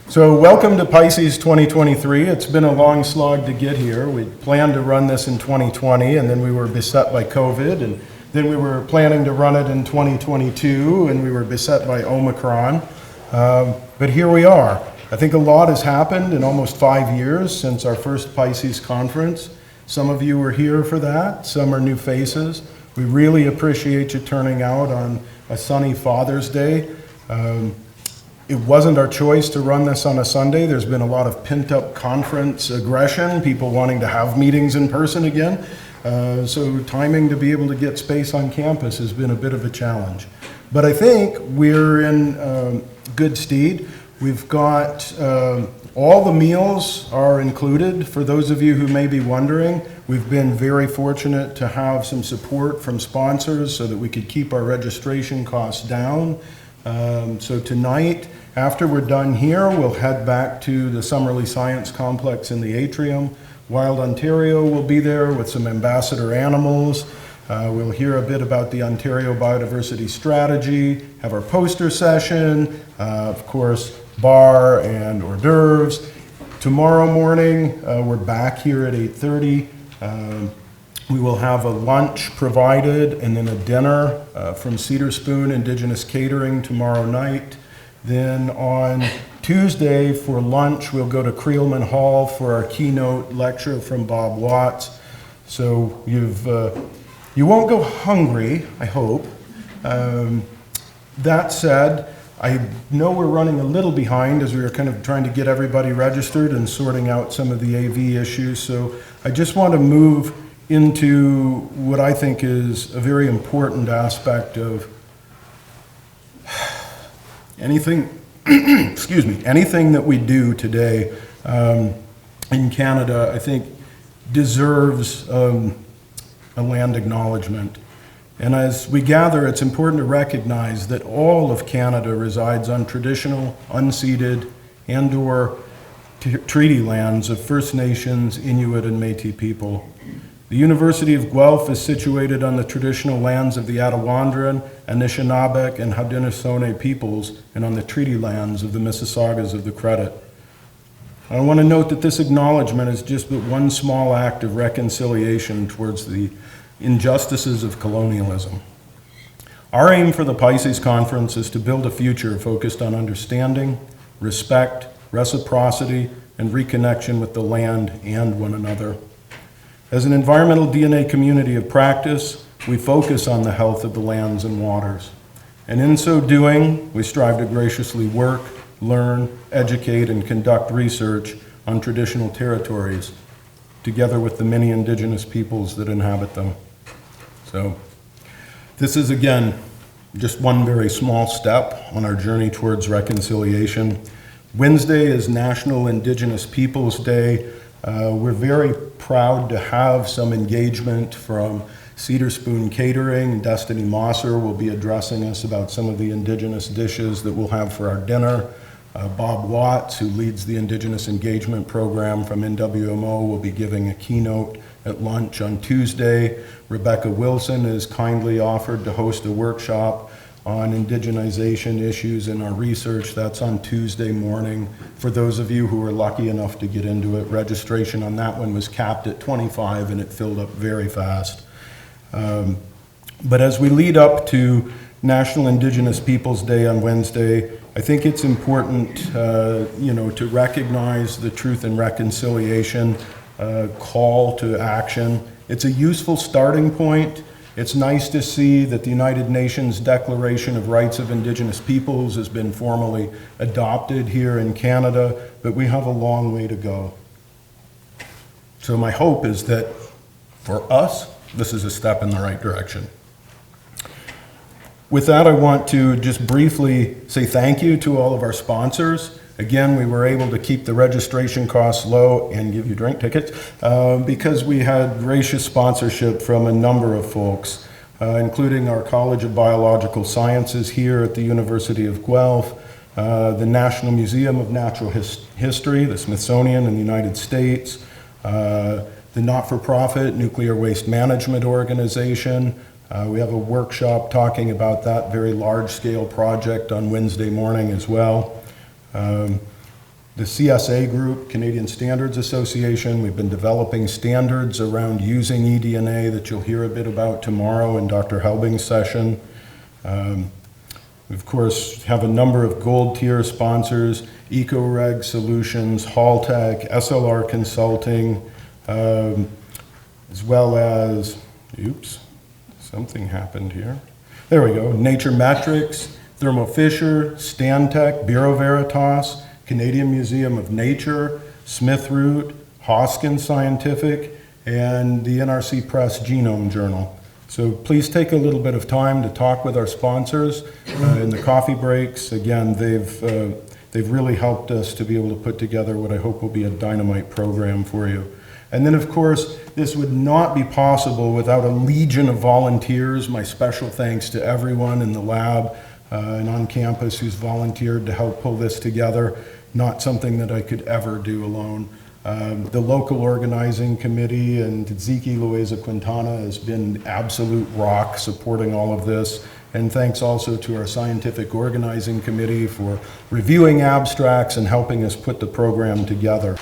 So welcome to PISCeS 2023. It's been a long slog to get here. We planned to run this in 2020, and then we were beset by COVID, and then we were planning to run it in 2022, and we were beset by Omicron. But here we are. I think a lot has happened in almost 5 years since our first PISCeS conference. Some of you were here for that, some are new faces. We really appreciate you turning out on a sunny Father's Day. It wasn't our choice to run this on a Sunday. There's been a lot of pent-up conference aggression, people wanting to have meetings in person again. So timing to be able to get space on campus has been a bit of a challenge. But I think we're in good stead. We've got all the meals are included. For those of you who may be wondering, we've been very fortunate to have some support from sponsors so that we could keep our registration costs down. So tonight, after we're done here, we'll head back to the Summerlee Science Complex in the atrium. Wild Ontario will be there with some ambassador animals. We'll hear a bit about the Ontario Biodiversity Strategy, have our poster session, of course, bar and hors d'oeuvres. Tomorrow morning, we're back here at 8:30. We will have a lunch provided and then a dinner from Cedar Spoon Indigenous Catering tomorrow night. Then on Tuesday for lunch, we'll go to Creelman Hall for our keynote lecture from Bob Watts. So you won't go hungry, I hope. That said, I know we're running a little behind as we were kind of trying to get everybody registered and sorting out some of the AV issues. So I just want to move into what I think is a very important aspect of anything, excuse me, anything that we do today in Canada, I think deserves a land acknowledgement. And as we gather, it's important to recognize that all of Canada resides on traditional, unceded, and/or treaty lands of First Nations, Inuit, and Métis people. The University of Guelph is situated on the traditional lands of the Attawandaron, Anishinaabeg, and Haudenosaunee peoples, and on the treaty lands of the Mississaugas of the Credit. I want to note that this acknowledgement is just but one small act of reconciliation towards the injustices of colonialism. Our aim for the PISCeS conference is to build a future focused on understanding, respect, reciprocity, and reconnection with the land and one another. As an environmental DNA community of practice, we focus on the health of the lands and waters. And in so doing, we strive to graciously work, learn, educate, and conduct research on traditional territories, together with the many Indigenous peoples that inhabit them. So this is, again, just one very small step on our journey towards reconciliation. Wednesday is National Indigenous Peoples Day. We're very proud to have some engagement from Cedar Spoon Catering. Destiny Mosser will be addressing us about some of the Indigenous dishes that we'll have for our dinner. Bob Watts, who leads the Indigenous Engagement Program from NWMO, will be giving a keynote at lunch on Tuesday. Rebecca Wilson has kindly offered to host a workshop on indigenization issues in our research. That's on Tuesday morning. For those of you who were lucky enough to get into it, registration on that one was capped at 25 and it filled up very fast. But as we lead up to National Indigenous Peoples Day on Wednesday, I think it's important to recognize the Truth and Reconciliation call to action. It's a useful starting point. It's nice to see that the United Nations Declaration of Rights of Indigenous Peoples has been formally adopted here in Canada, but we have a long way to go. So my hope is that for us, this is a step in the right direction. With that, I want to just briefly say thank you to all of our sponsors. Again, we were able to keep the registration costs low and give you drink tickets because we had gracious sponsorship from a number of folks, including our College of Biological Sciences here at the University of Guelph, the National Museum of Natural History, the Smithsonian in the United States, the not-for-profit Nuclear Waste Management Organization. We have a workshop talking about that very large-scale project on Wednesday morning as well. the CSA group, Canadian Standards Association. We've been developing standards around using eDNA that you'll hear a bit about tomorrow in Dr. Helbing's session. We, of course, have a number of gold tier sponsors: EcoReg Solutions, Haltech, SLR Consulting, as well as, oops, something happened here. There we go, Nature Metrics, Thermo Fisher, Stantec, Bureau Veritas, Canadian Museum of Nature, Smith Root, Hoskins Scientific, and the NRC Press Genome Journal. So please take a little bit of time to talk with our sponsors in the coffee breaks. Again, they've really helped us to be able to put together what I hope will be a dynamite program for you. And then, of course, this would not be possible without a legion of volunteers. My special thanks to everyone in the lab and on campus who's volunteered to help pull this together. Not something that I could ever do alone. The local organizing committee and Ziki Luisa Quintana has been absolute rock supporting all of this. And thanks also to our scientific organizing committee for reviewing abstracts and helping us put the program together.